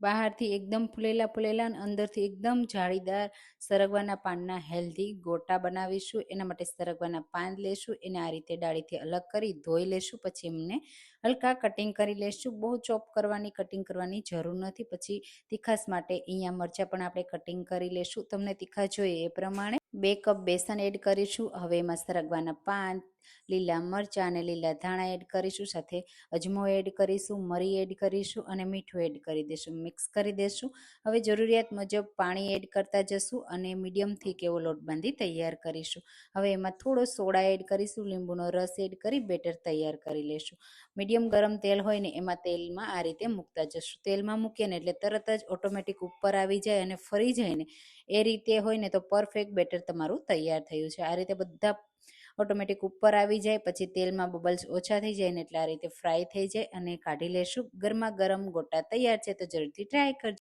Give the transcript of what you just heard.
બહારથી એકદમ ફૂલેલા અને અંદરથી એકદમ જાળીદાર સરગવાના પાનના હેલ્ધી ગોટા બનાવીશું। એના માટે સરગવાના પાન લેશું, એને આ રીતે ડાળીથી અલગ કરી ધોઈ લેશું, પછી એમને હલકા કટિંગ કરી લેશું। બહુ ચોપ કરવાની કટિંગ કરવાની જરૂર નથી। પછી તીખાસ માટે અહીંયા મરચાં પણ આપણે કટિંગ કરી લેશું, તમને તીખા જોઈએ એ પ્રમાણે। 2 કપ બેસન એડ કરીશું। હવે એમાં સરગવાના પાન, લીલા મરચાં અને લીલા ધાણા એડ કરીશું, સાથે અજમો એડ કરીશું, મરી એડ કરીશું અને મીઠું એડ કરી દઈશું, મિક્સ કરી દઈશું। હવે જરૂરિયાત મુજબ પાણી એડ કરતા જશું અને મીડિયમથી કેવો લોટ બાંધી તૈયાર કરીશું। હવે એમાં થોડો સોડા એડ કરીશું, લીંબુનો રસ એડ કરી બેટર તૈયાર કરી લેશું। મીડિયમ ગરમ તેલ હોય ને એમાં તેલમાં આ રીતે મૂકતા જશું। તેલમાં મૂકીએ ને એટલે તરત જ ઓટોમેટિક ઉપર આવી જાય અને ફરી જાય ને એ રીતે હોય ને તો પરફેક્ટ બેટર તમારું તૈયાર થયું છે। આ રીતે બધા ઓટોમેટિક ઉપર આવી જાય, પછી તેલમાં બબલ્સ ઓછા થઈ જાય ને એટલે આ રીતે ફ્રાય થઈ જાય અને કાઢી લેશું। ગરમા ગરમ ગોટા તૈયાર છે, તો જરૂરથી ટ્રાય કરજો।